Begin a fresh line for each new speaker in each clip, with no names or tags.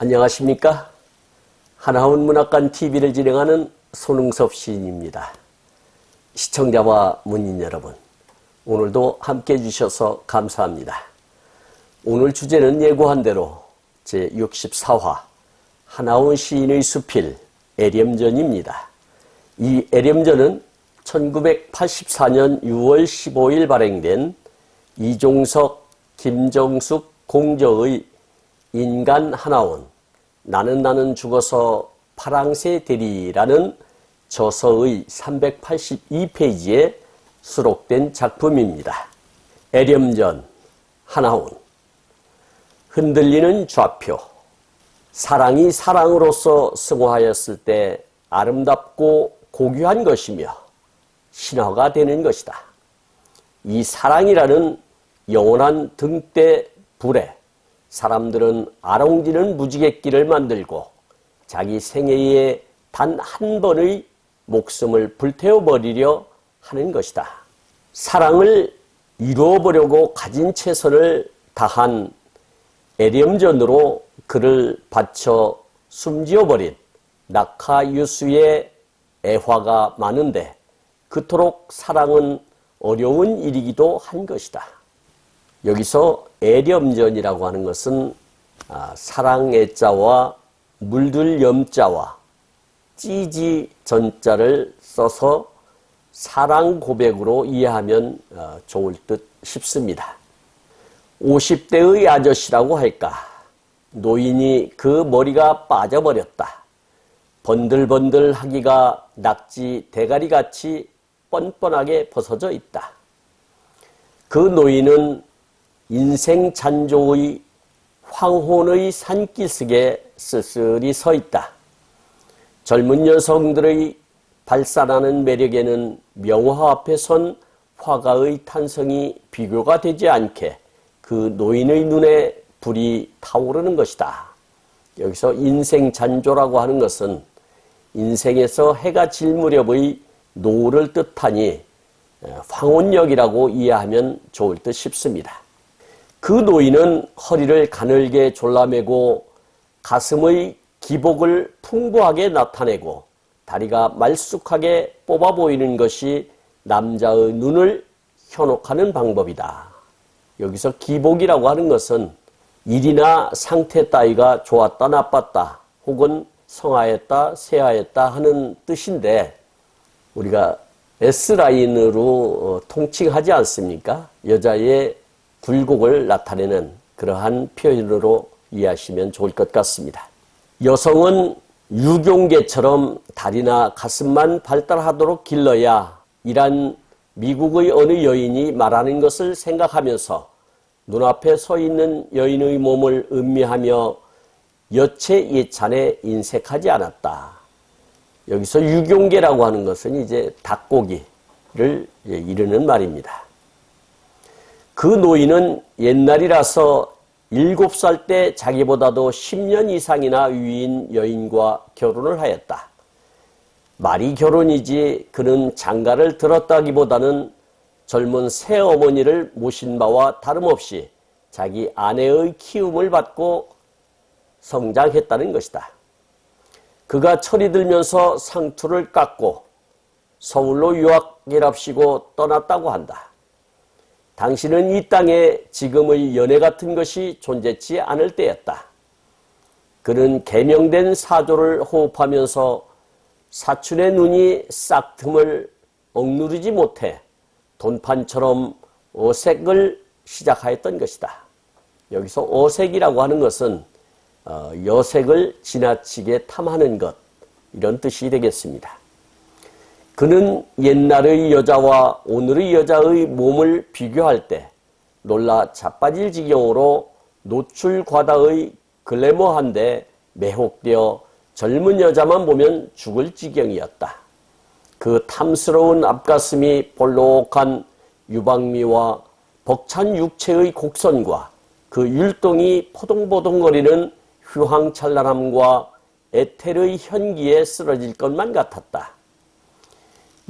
안녕하십니까? 하나원 문학관 TV를 진행하는 손흥섭 시인입니다. 시청자와 문인 여러분, 오늘도 함께해 주셔서 감사합니다. 오늘 주제는 예고한 대로 제64화 하나원 시인의 수필 애렴전입니다. 이 애렴전은 1984년 6월 15일 발행된 이종석, 김정숙 공저의 인간 하나원, 나는 죽어서 파랑새 되리라는 저서의 382페이지에 수록된 작품입니다. 애렴전, 하나원. 흔들리는 좌표. 사랑이 사랑으로서 승화하였을 때 아름답고 고귀한 것이며 신화가 되는 것이다. 이 사랑이라는 영원한 등대 불에 사람들은 아롱지는 무지갯길을 만들고 자기 생애에 단 한 번의 목숨을 불태워버리려 하는 것이다. 사랑을 이루어보려고 가진 최선을 다한 애렴전으로 그를 바쳐 숨지어버린 낙하유수의 애화가 많은데 그토록 사랑은 어려운 일이기도 한 것이다. 여기서 애렴전이라고 하는 것은 사랑애자와 물들 염자와 찌지 전자를 써서 사랑 고백으로 이해하면 좋을 듯 싶습니다. 50대의 아저씨라고 할까? 노인이 그 머리가 빠져버렸다. 번들번들하기가 낙지 대가리같이 뻔뻔하게 벗어져 있다. 그 노인은 인생 잔조의 황혼의 산기슭에 쓸쓸히 서 있다. 젊은 여성들의 발산하는 매력에는 명화 앞에 선 화가의 탄성이 비교가 되지 않게 그 노인의 눈에 불이 타오르는 것이다. 여기서 인생 잔조라고 하는 것은 인생에서 해가 질 무렵의 노을을 뜻하니 황혼역이라고 이해하면 좋을 듯 싶습니다. 그 노인은 허리를 가늘게 졸라매고 가슴의 기복을 풍부하게 나타내고 다리가 말쑥하게 뽑아 보이는 것이 남자의 눈을 현혹하는 방법이다. 여기서 기복이라고 하는 것은 일이나 상태 따위가 좋았다 나빴다 혹은 성하였다 쇠하였다 하는 뜻인데 우리가 S라인으로 통칭하지 않습니까? 여자의 굴곡을 나타내는 그러한 표현으로 이해하시면 좋을 것 같습니다. 여성은 유경계처럼 다리나 가슴만 발달하도록 길러야 이란 미국의 어느 여인이 말하는 것을 생각하면서 눈앞에 서 있는 여인의 몸을 음미하며 여체 예찬에 인색하지 않았다. 여기서 유경계라고 하는 것은 이제 닭고기를 이르는 말입니다. 그 노인은 옛날이라서 7살 때 자기보다도 10년 이상이나 위인 여인과 결혼을 하였다. 말이 결혼이지 그는 장가를 들었다기보다는 젊은 새어머니를 모신 바와 다름없이 자기 아내의 키움을 받고 성장했다는 것이다. 그가 철이 들면서 상투를 깎고 서울로 유학이랍시고 떠났다고 한다. 당신은 이 땅에 지금의 연애 같은 것이 존재치 않을 때였다. 그는 개명된 사조를 호흡하면서 사춘의 눈이 싹틈을 억누르지 못해 돈판처럼 어색을 시작하였던 것이다. 여기서 어색이라고 하는 것은 여색을 지나치게 탐하는 것, 이런 뜻이 되겠습니다. 그는 옛날의 여자와 오늘의 여자의 몸을 비교할 때 놀라 자빠질 지경으로 노출 과다의 글래머한데 매혹되어 젊은 여자만 보면 죽을 지경이었다. 그 탐스러운 앞가슴이 볼록한 유방미와 벅찬 육체의 곡선과 그 율동이 포동포동거리는 휘황찬란함과 에텔의 현기에 쓰러질 것만 같았다.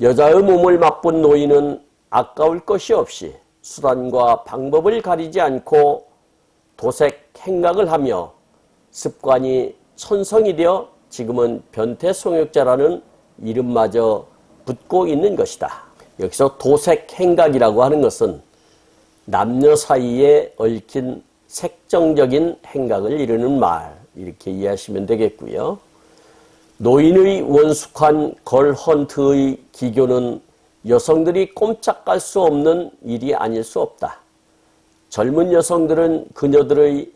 여자의 몸을 맛본 노인은 아까울 것이 없이 수단과 방법을 가리지 않고 도색 행각을 하며 습관이 천성이 되어 지금은 변태성욕자라는 이름마저 붙고 있는 것이다. 여기서 도색행각이라고 하는 것은 남녀 사이에 얽힌 색정적인 행각을 이루는 말, 이렇게 이해하시면 되겠고요. 노인의 원숙한 걸헌트의 기교는 여성들이 꼼짝할 수 없는 일이 아닐 수 없다. 젊은 여성들은 그녀들의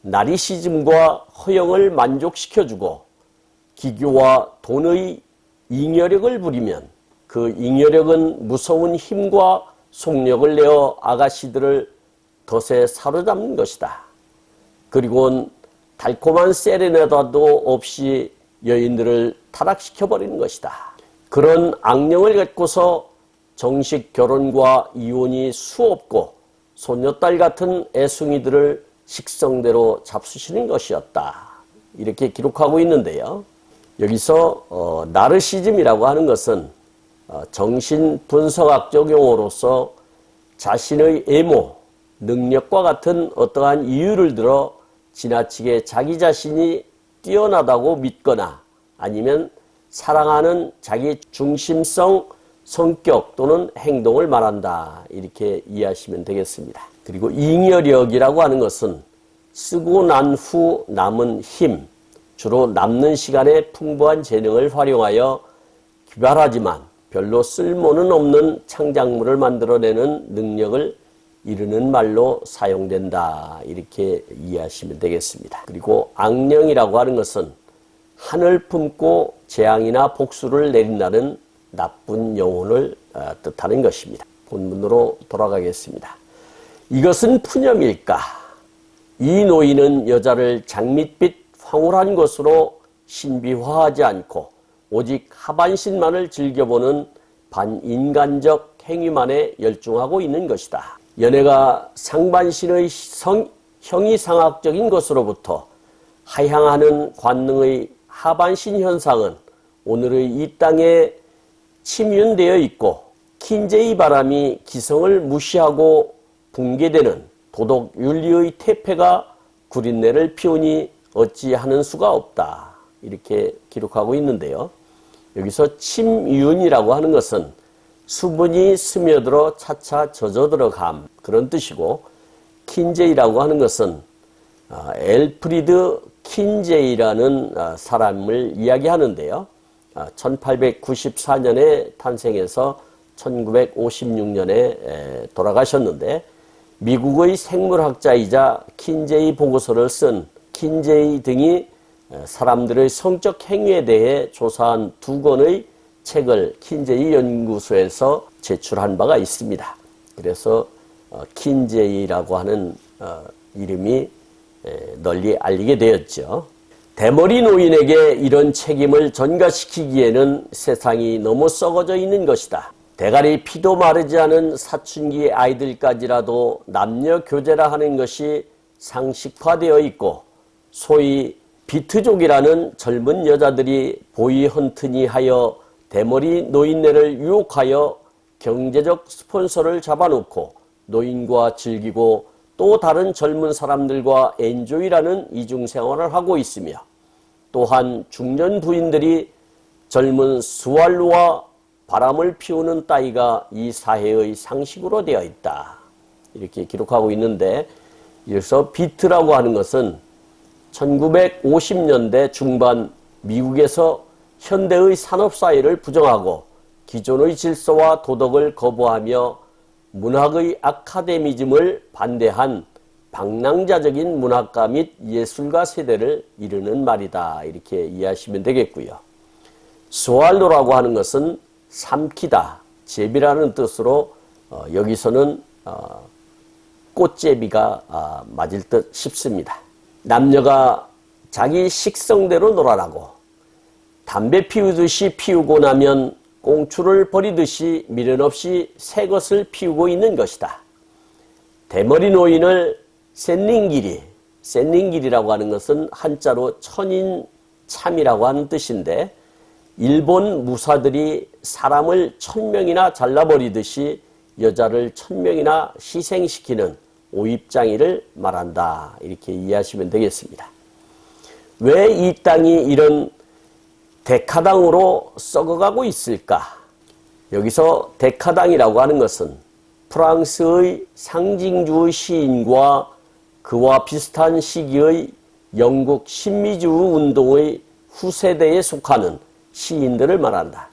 나리시즘과 허영을 만족시켜주고 기교와 돈의 잉여력을 부리면 그 잉여력은 무서운 힘과 속력을 내어 아가씨들을 덫에 사로잡는 것이다. 그리고는 달콤한 세레나다도 없이 여인들을 타락시켜버리는 것이다. 그런 악령을 갖고서 정식 결혼과 이혼이 수없고 소녀딸 같은 애숭이들을 식성대로 잡수시는 것이었다. 이렇게 기록하고 있는데요. 여기서 나르시즘이라고 하는 것은 정신분석학적 용어로서 자신의 애모, 능력과 같은 어떠한 이유를 들어 지나치게 자기 자신이 뛰어나다고 믿거나 아니면 사랑하는 자기 중심성 성격 또는 행동을 말한다. 이렇게 이해하시면 되겠습니다. 그리고 잉여력이라고 하는 것은 쓰고 난 후 남은 힘, 주로 남는 시간에 풍부한 재능을 활용하여 기발하지만 별로 쓸모는 없는 창작물을 만들어내는 능력을 이르는 말로 사용된다. 이렇게 이해하시면 되겠습니다. 그리고 악령이라고 하는 것은 한을 품고 재앙이나 복수를 내린다는 나쁜 영혼을 뜻하는 것입니다. 본문으로 돌아가겠습니다. 이것은 푸념일까? 이 노인은 여자를 장밋빛 황홀한 것으로 신비화하지 않고 오직 하반신만을 즐겨보는 반인간적 행위만에 열중하고 있는 것이다. 연애가 상반신의 형이상학적인 것으로부터 하향하는 관능의 하반신 현상은 오늘의 이 땅에 침윤되어 있고 킨제이 바람이 기성을 무시하고 붕괴되는 도덕 윤리의 태폐가 구린내를 피우니 어찌하는 수가 없다. 이렇게 기록하고 있는데요. 여기서 침윤이라고 하는 것은 수분이 스며들어 차차 젖어들어감, 그런 뜻이고, 킨제이라고 하는 것은 엘프리드 킨제이라는 사람을 이야기하는데요. 1894년에 탄생해서 1956년에 돌아가셨는데, 미국의 생물학자이자 킨제이 보고서를 쓴 킨제이 등이 사람들의 성적 행위에 대해 조사한 2권의 책을 킨제이 연구소에서 제출한 바가 있습니다. 그래서 킨제이라고 하는 이름이 널리 알리게 되었죠. 대머리 노인에게 이런 책임을 전가시키기에는 세상이 너무 썩어져 있는 것이다. 대가리 피도 마르지 않은 사춘기 아이들까지라도 남녀 교제라 하는 것이 상식화되어 있고 소위 비트족이라는 젊은 여자들이 보이 헌트니 하여 대머리 노인네를 유혹하여 경제적 스폰서를 잡아놓고 노인과 즐기고 또 다른 젊은 사람들과 엔조이라는 이중생활을 하고 있으며 또한 중년 부인들이 젊은 스왈로와 바람을 피우는 따위가 이 사회의 상식으로 되어 있다. 이렇게 기록하고 있는데 여기서 비트라고 하는 것은 1950년대 중반 미국에서 현대의 산업사회를 부정하고 기존의 질서와 도덕을 거부하며 문학의 아카데미즘을 반대한 방랑자적인 문학가 및 예술가 세대를 이르는 말이다. 이렇게 이해하시면 되겠고요. 스왈로라고 하는 것은 삼키다, 제비라는 뜻으로 여기서는 꽃제비가 맞을 듯 싶습니다. 남녀가 자기 식성대로 놀아라고 담배 피우듯이 피우고 나면 꽁초를 버리듯이 미련 없이 새 것을 피우고 있는 것이다. 대머리 노인을 센닝길이라고 하는 것은 한자로 천인참이라고 하는 뜻인데 일본 무사들이 사람을 1000명이나 잘라버리듯이 여자를 1000명이나 희생시키는 오입장의를 말한다. 이렇게 이해하시면 되겠습니다. 왜 이 땅이 이런 데카당으로 썩어가고 있을까? 여기서 데카당이라고 하는 것은 프랑스의 상징주의 시인과 그와 비슷한 시기의 영국 신미주의 운동의 후세대에 속하는 시인들을 말한다.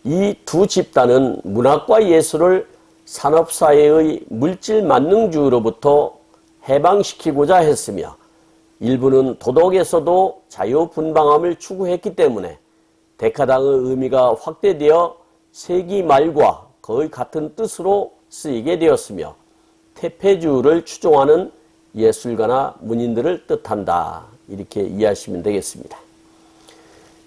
이 두 집단은 문학과 예술을 산업사회의 물질 만능주의로부터 해방시키고자 했으며 일부는 도덕에서도 자유분방함을 추구했기 때문에 데카당의 의미가 확대되어 세기 말과 거의 같은 뜻으로 쓰이게 되었으며 퇴폐주의를 추종하는 예술가나 문인들을 뜻한다. 이렇게 이해하시면 되겠습니다.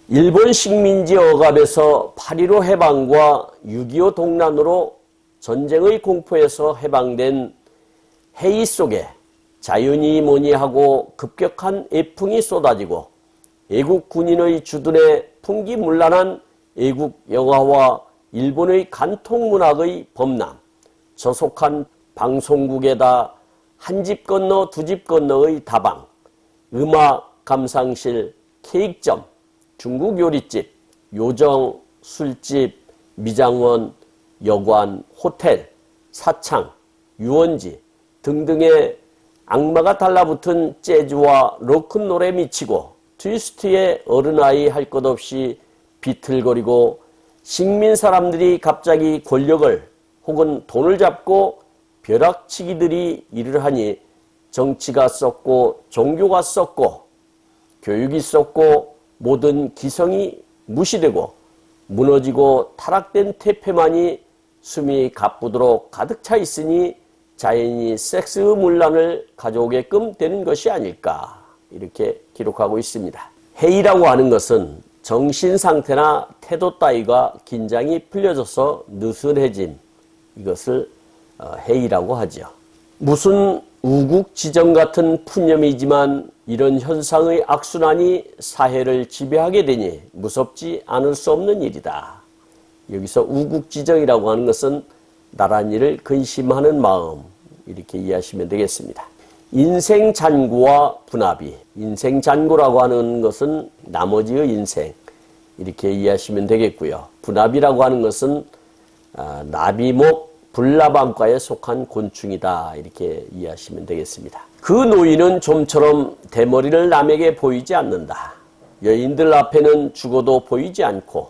일본 식민지 억압에서 8.15 해방과 6.25 동란으로 전쟁의 공포에서 해방된 해이 속에 자연이 뭐니 하고 급격한 애풍이 쏟아지고 애국 군인의 주둔에 풍기문란한 애국 영화와 일본의 간통문학의 범람, 저속한 방송국에다 한 집 건너 두 집 건너의 다방, 음악 감상실, 케이크점, 중국 요리집, 요정, 술집, 미장원, 여관, 호텔, 사창, 유원지 등등의 악마가 달라붙은 재즈와 로큰롤에 미치고 트위스트에 어른아이 할 것 없이 비틀거리고 식민 사람들이 갑자기 권력을 혹은 돈을 잡고 벼락치기들이 일을 하니 정치가 썩고 종교가 썩고 교육이 썩고 모든 기성이 무시되고 무너지고 타락된 태폐만이 숨이 가쁘도록 가득 차 있으니 자연이 섹스 문란을 가져오게끔 되는 것이 아닐까 이렇게 기록하고 있습니다. 해이라고 하는 것은 정신상태나 태도 따위가 긴장이 풀려져서 느슨해짐 이것을 해이라고 하죠. 무슨 우국지정 같은 푸념이지만 이런 현상의 악순환이 사회를 지배하게 되니 무섭지 않을 수 없는 일이다. 여기서 우국지정이라고 하는 것은 나란 일을 근심하는 마음 이렇게 이해하시면 되겠습니다. 인생잔고와 분합이 인생잔고라고 하는 것은 나머지의 인생 이렇게 이해하시면 되겠고요. 분합이라고 하는 것은 나비목 불나방과에 속한 곤충이다 이렇게 이해하시면 되겠습니다. 그 노인은 좀처럼 대머리를 남에게 보이지 않는다. 여인들 앞에는 죽어도 보이지 않고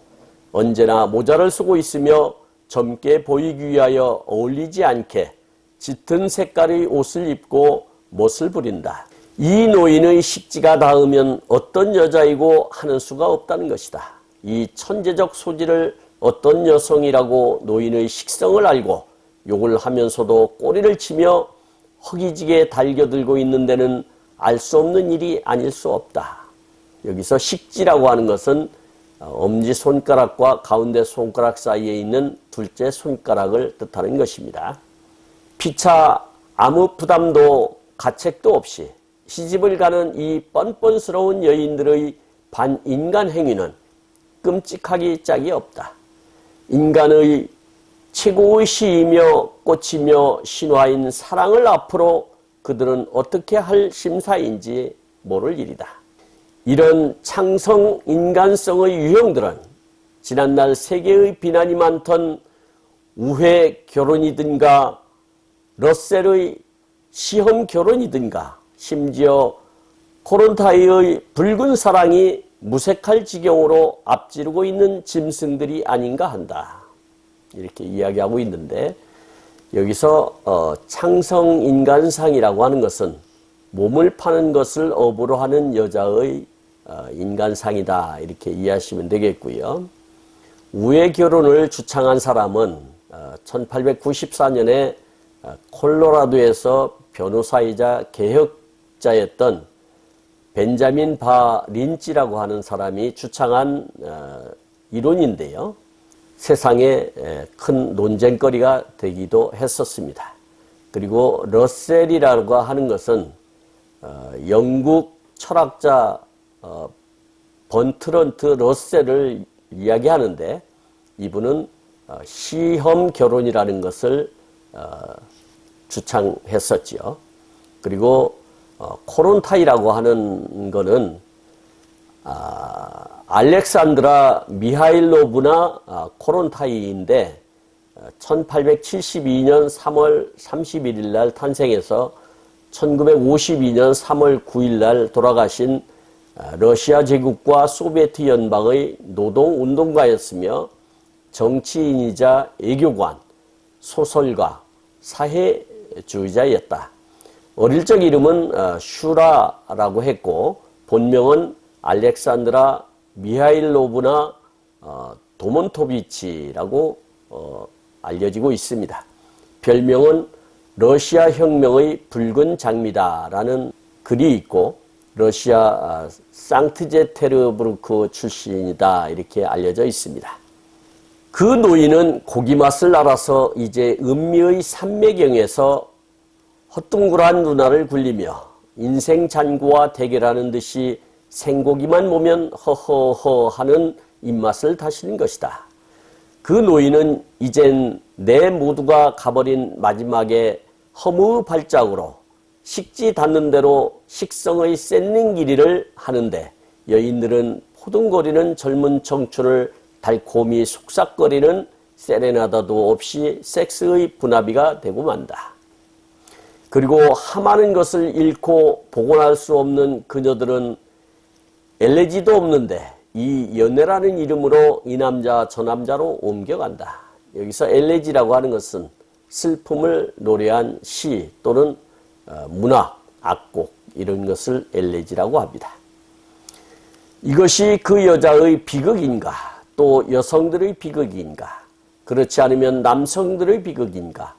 언제나 모자를 쓰고 있으며 젊게 보이기 위하여 어울리지 않게 짙은 색깔의 옷을 입고 멋을 부린다. 이 노인의 식지가 닿으면 어떤 여자이고 하는 수가 없다는 것이다. 이 천재적 소질을 어떤 여성이라고 노인의 식성을 알고 욕을 하면서도 꼬리를 치며 허기지게 달겨들고 있는 데는 알 수 없는 일이 아닐 수 없다. 여기서 식지라고 하는 것은 엄지손가락과 가운데 손가락 사이에 있는 둘째 손가락을 뜻하는 것입니다. 피차 아무 부담도 가책도 없이 시집을 가는 이 뻔뻔스러운 여인들의 반인간 행위는 끔찍하기 짝이 없다. 인간의 최고의 시이며 꽃이며 신화인 사랑을 앞으로 그들은 어떻게 할 심사인지 모를 일이다. 이런 창성 인간성의 유형들은 지난날 세계의 비난이 많던 우회 결혼이든가 러셀의 시험 결혼이든가 심지어 코론타이의 붉은 사랑이 무색할 지경으로 앞지르고 있는 짐승들이 아닌가 한다. 이렇게 이야기하고 있는데 여기서 창성인간상이라고 하는 것은 몸을 파는 것을 업으로 하는 여자의 인간상이다. 이렇게 이해하시면 되겠고요. 우회 결혼을 주창한 사람은 1894년에 콜로라도에서 변호사이자 개혁자였던 벤자민 바 린치라고 하는 사람이 주창한 이론인데요. 세상에 큰 논쟁거리가 되기도 했었습니다. 그리고 러셀이라고 하는 것은 영국 철학자 번트런트 러셀을 이야기하는데 이분은 시험 결혼이라는 것을 주창했었죠. 그리고 코론타이라고 하는 거는 알렉산드라 미하일로브나 코론타이인데 1872년 3월 31일 날 탄생해서 1952년 3월 9일 날 돌아가신 러시아 제국과 소비에트 연방의 노동운동가였으며 정치인이자 애교관, 소설가, 사회주의자였다. 어릴 적 이름은 슈라라고 했고 본명은 알렉산드라 미하일로브나 도몬토비치라고 알려지고 있습니다. 별명은 러시아 혁명의 붉은 장미다라는 글이 있고 러시아 상트제테르부르크 출신이다 이렇게 알려져 있습니다. 그 노인은 고기 맛을 알아서 이제 음미의 산매경에서 헛둥그란 눈알을 굴리며 인생 잔고와 대결하는 듯이 생고기만 보면 허허허 하는 입맛을 다시는 것이다. 그 노인은 이젠 내 모두가 가버린 마지막에 허무 발작으로 식지 닿는 대로 식성의 샌닝기리를 하는데 여인들은 포둥거리는 젊은 청춘을 달콤히 속삭거리는 세레나다도 없이 섹스의 분화비가 되고 만다. 그리고 하많은 것을 잃고 복원할 수 없는 그녀들은 엘레지도 없는데 이 연애라는 이름으로 이 남자 저 남자로 옮겨간다. 여기서 엘레지라고 하는 것은 슬픔을 노래한 시 또는 문학, 악곡 이런 것을 엘레지라고 합니다. 이것이 그 여자의 비극인가? 또 여성들의 비극인가? 그렇지 않으면 남성들의 비극인가?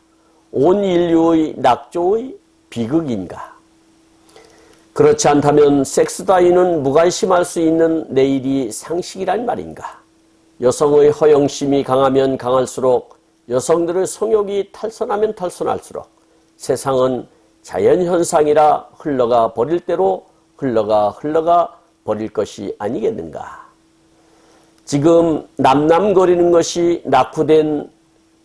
온 인류의 낙조의 비극인가? 그렇지 않다면 섹스 따위는 무관심할 수 있는 내일이 상식이란 말인가? 여성의 허영심이 강하면 강할수록 여성들의 성욕이 탈선하면 탈선할수록 세상은 자연현상이라 흘러가 버릴 대로 흘러가 버릴 것이 아니겠는가? 지금 남남거리는 것이 낙후된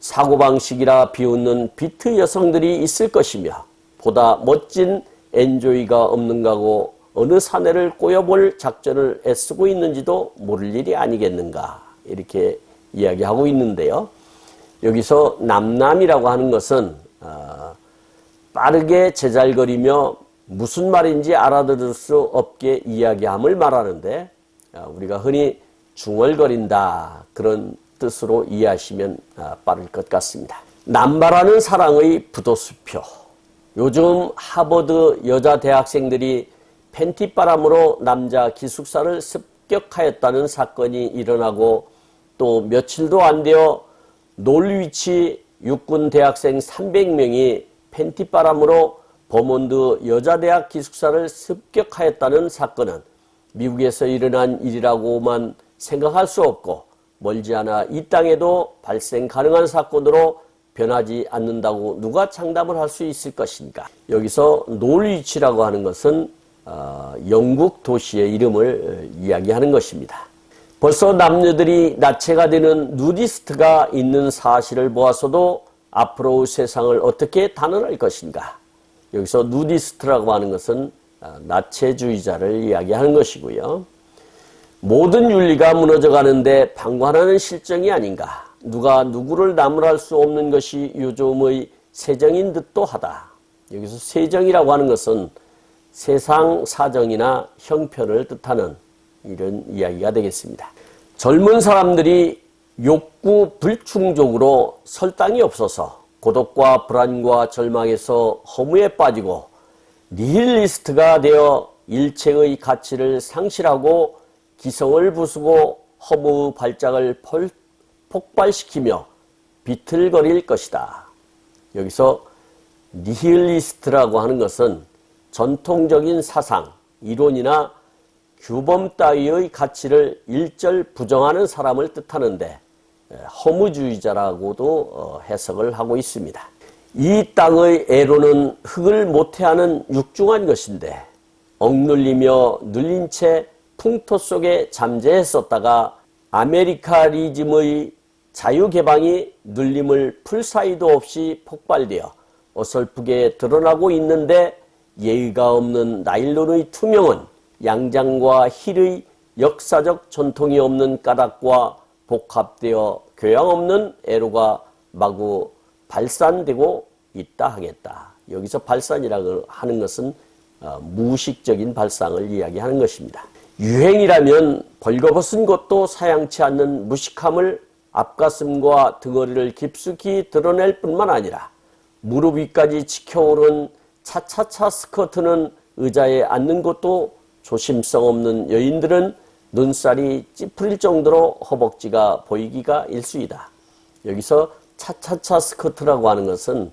사고방식이라 비웃는 비트 여성들이 있을 것이며 보다 멋진 엔조이가 없는가고 어느 사내를 꼬여볼 작전을 애쓰고 있는지도 모를 일이 아니겠는가 이렇게 이야기하고 있는데요. 여기서 남남이라고 하는 것은 빠르게 제잘거리며 무슨 말인지 알아들을 수 없게 이야기함을 말하는데 우리가 흔히 중얼거린다 그런 뜻으로 이해하시면 빠를 것 같습니다. 남발하는 사랑의 부도수표. 요즘 하버드 여자 대학생들이 팬티바람으로 남자 기숙사를 습격하였다는 사건이 일어나고 또 며칠도 안 되어 놀위치 육군 대학생 300명이 팬티바람으로 버몬드 여자대학 기숙사를 습격하였다는 사건은 미국에서 일어난 일이라고만 생각할 수 없고 멀지 않아 이 땅에도 발생 가능한 사건으로 변하지 않는다고 누가 장담을 할 수 있을 것인가? 여기서 놀위치라고 하는 것은 영국 도시의 이름을 이야기하는 것입니다. 벌써 남녀들이 나체가 되는 누디스트가 있는 사실을 보아서도 앞으로 세상을 어떻게 단언할 것인가? 여기서 누디스트라고 하는 것은 나체주의자를 이야기하는 것이고요. 모든 윤리가 무너져 가는데 방관하는 실정이 아닌가? 누가 누구를 나무랄 수 없는 것이 요즘의 세정인 듯도 하다. 여기서 세정이라고 하는 것은 세상 사정이나 형편을 뜻하는 이런 이야기가 되겠습니다. 젊은 사람들이 욕구 불충족으로 설당이 없어서 고독과 불안과 절망에서 허무에 빠지고 니힐리스트가 되어 일체의 가치를 상실하고 기성을 부수고 허무 발작을 폭발시키며 비틀거릴 것이다. 여기서 니힐리스트라고 하는 것은 전통적인 사상, 이론이나 규범 따위의 가치를 일절 부정하는 사람을 뜻하는데 허무주의자라고도 해석을 하고 있습니다. 이 땅의 애로는 흙을 모태하는 육중한 것인데 억눌리며 눌린 채 풍토 속에 잠재했었다가 아메리카니즘의 자유개방이 눌림을 풀 사이도 없이 폭발되어 어설프게 드러나고 있는데 예의가 없는 나일론의 투명은 양장과 힐의 역사적 전통이 없는 까닭과 복합되어 교양 없는 애로가 마구 발산되고 있다 하겠다. 여기서 발산이라고 하는 것은 무의식적인 발상을 이야기하는 것입니다. 유행이라면 벌거벗은 것도 사양치 않는 무식함을 앞가슴과 등허리를 깊숙이 드러낼 뿐만 아니라 무릎 위까지 지켜오른 차차차 스커트는 의자에 앉는 것도 조심성 없는 여인들은 눈살이 찌푸릴 정도로 허벅지가 보이기가 일쑤이다. 여기서 차차차 스커트라고 하는 것은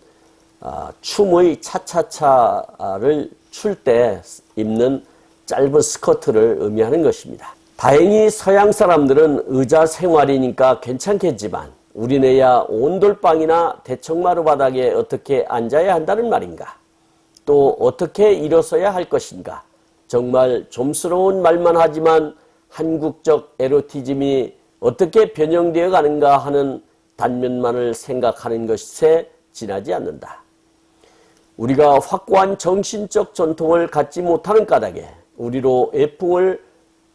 춤의 차차차를 출 때 입는 짧은 스커트를 의미하는 것입니다. 다행히 서양 사람들은 의자 생활이니까 괜찮겠지만 우리네야 온돌방이나 대청마루 바닥에 어떻게 앉아야 한다는 말인가? 또 어떻게 일어서야 할 것인가? 정말 좀스러운 말만 하지만 한국적 에로티즘이 어떻게 변형되어 가는가 하는 단면만을 생각하는 것에 지나지 않는다. 우리가 확고한 정신적 전통을 갖지 못하는 까닭에 우리로 애풍을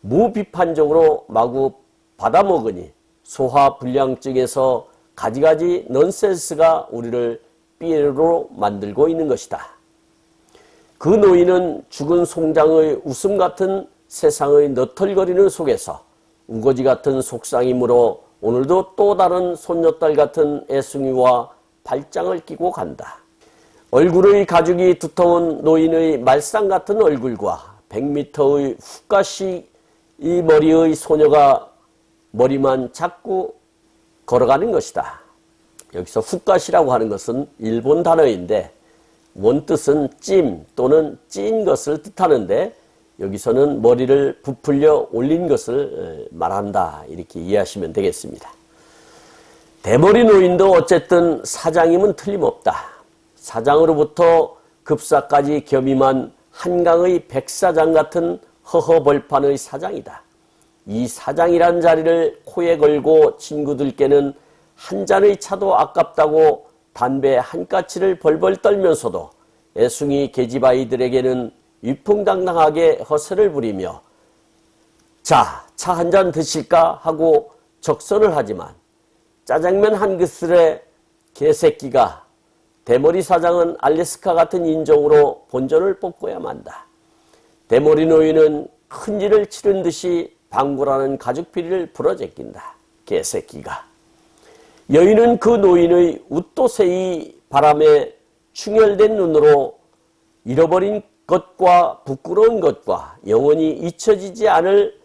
무비판적으로 마구 받아먹으니 소화불량증에서 가지가지 넌센스가 우리를 삐에로로 만들고 있는 것이다. 그 노인은 죽은 송장의 웃음 같은 세상의 너털거리는 속에서 우거지 같은 속상임으로 오늘도 또 다른 손녀딸 같은 애숭이와 발장을 끼고 간다. 얼굴의 가죽이 두터운 노인의 말상 같은 얼굴과 100m의 훅가시 이 머리의 소녀가 머리만 잡고 걸어가는 것이다. 여기서 훅가시라고 하는 것은 일본 단어인데 원뜻은 찜 또는 찐 것을 뜻하는데 여기서는 머리를 부풀려 올린 것을 말한다. 이렇게 이해하시면 되겠습니다. 대머리 노인도 어쨌든 사장임은 틀림없다. 사장으로부터 급사까지 겸임한 한강의 백사장 같은 허허벌판의 사장이다. 이 사장이란 자리를 코에 걸고 친구들께는 한 잔의 차도 아깝다고 담배 한 까치를 벌벌 떨면서도 애숭이 계집아이들에게는 위풍당당하게 허세를 부리며 자, 차 한 잔 드실까 하고 적선을 하지만 짜장면 한 그릇에 개새끼가 대머리 사장은 알래스카 같은 인종으로 본전을 뽑고야 만다. 대머리 노인은 큰일을 치른 듯이 방구라는 가죽비리를 불어제낀다. 개새끼가. 여인은 그 노인의 웃도새이 바람에 충혈된 눈으로 잃어버린 것과 부끄러운 것과 영원히 잊혀지지 않을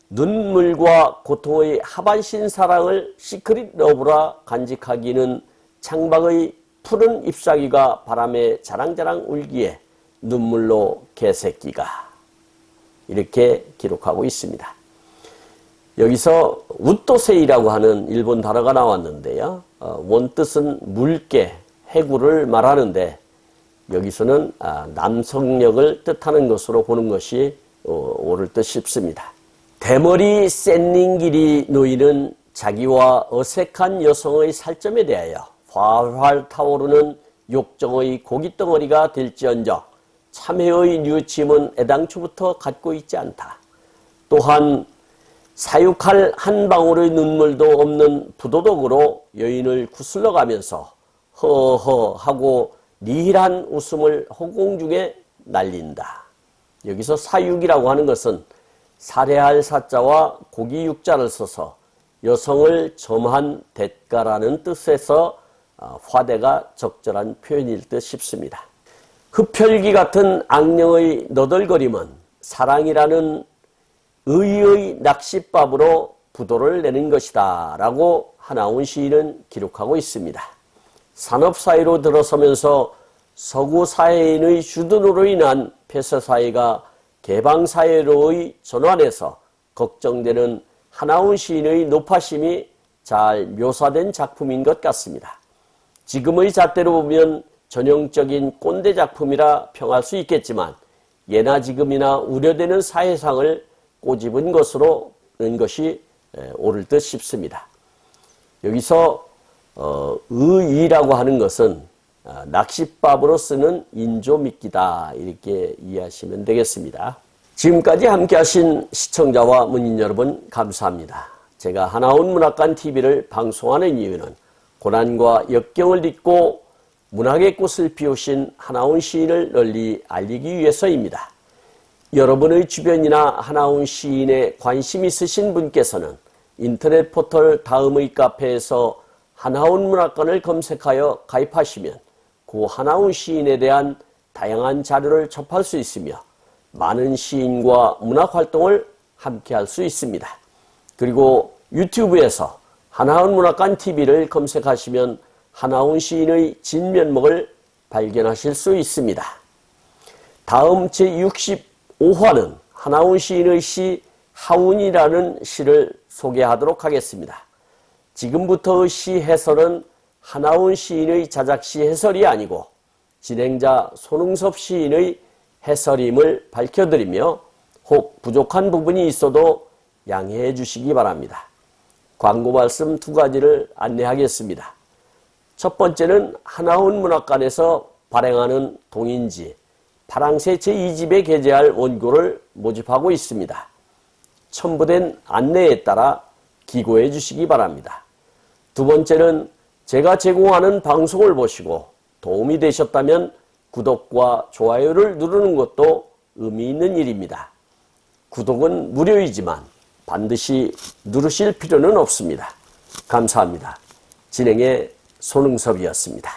눈물과 고통의 하반신 사랑을 시크릿 러브라 간직하기는 창밖의 푸른 잎사귀가 바람에 자랑자랑 울기에 눈물로 개새끼가 이렇게 기록하고 있습니다. 여기서 웃도세이라고 하는 일본 단어가 나왔는데요. 원뜻은 물개, 해구를 말하는데 여기서는 남성력을 뜻하는 것으로 보는 것이 옳을 듯 싶습니다. 대머리 샌닝기리 노인은 자기와 어색한 여성의 살점에 대하여 활활 타오르는 욕정의 고깃덩어리가 될지언정 참회의 뉘우침은 애당초부터 갖고 있지 않다. 또한 사육할 한 방울의 눈물도 없는 부도덕으로 여인을 구슬러가면서 허허 하고 니힐한 웃음을 허공 중에 날린다. 여기서 사육이라고 하는 것은 살해할 사자와 고기 육자를 써서 여성을 점한 대가라는 뜻에서 화대가 적절한 표현일 듯 싶습니다. 흡혈귀 같은 악령의 너덜거림은 사랑이라는 의의 낚싯밥으로 부도를 내는 것이다 라고 하나운 시인은 기록하고 있습니다. 산업사회로 들어서면서 서구사회인의 주둔으로 인한 폐쇄사회가 개방사회로의 전환에서 걱정되는 하나운 시인의 노파심이 잘 묘사된 작품인 것 같습니다. 지금의 잣대로 보면 전형적인 꼰대 작품이라 평할 수 있겠지만 예나 지금이나 우려되는 사회상을 꼬집은 것으로 는 것이 옳을 듯 싶습니다. 여기서 의이라고 하는 것은 낚싯밥으로 쓰는 인조미끼다 이렇게 이해하시면 되겠습니다. 지금까지 함께하신 시청자와 문인 여러분 감사합니다. 제가 하나온 문학관 TV를 방송하는 이유는 고난과 역경을 딛고 문학의 꽃을 피우신 하나온 시인을 널리 알리기 위해서입니다. 여러분의 주변이나 하나온 시인에 관심 있으신 분께서는 인터넷 포털 다음의 카페에서 하나온 문학관을 검색하여 가입하시면 고 하나온 시인에 대한 다양한 자료를 접할 수 있으며 많은 시인과 문학활동을 함께 할 수 있습니다. 그리고 유튜브에서 하나온 문학관 TV를 검색하시면 하나온 시인의 진면목을 발견하실 수 있습니다. 다음 제65화는 하나온 시인의 시 하운이라는 시를 소개하도록 하겠습니다. 지금부터의 시 해설은 하나온 시인의 자작시 해설이 아니고 진행자 손흥섭 시인의 해설임을 밝혀드리며 혹 부족한 부분이 있어도 양해해 주시기 바랍니다. 광고 말씀 두 가지를 안내하겠습니다. 첫 번째는 하나온 문학관에서 발행하는 동인지 파랑새 제2집에 게재할 원고를 모집하고 있습니다. 첨부된 안내에 따라 기고해 주시기 바랍니다. 두 번째는 제가 제공하는 방송을 보시고 도움이 되셨다면 구독과 좋아요를 누르는 것도 의미 있는 일입니다. 구독은 무료이지만 반드시 누르실 필요는 없습니다. 감사합니다. 진행의 손흥섭이었습니다.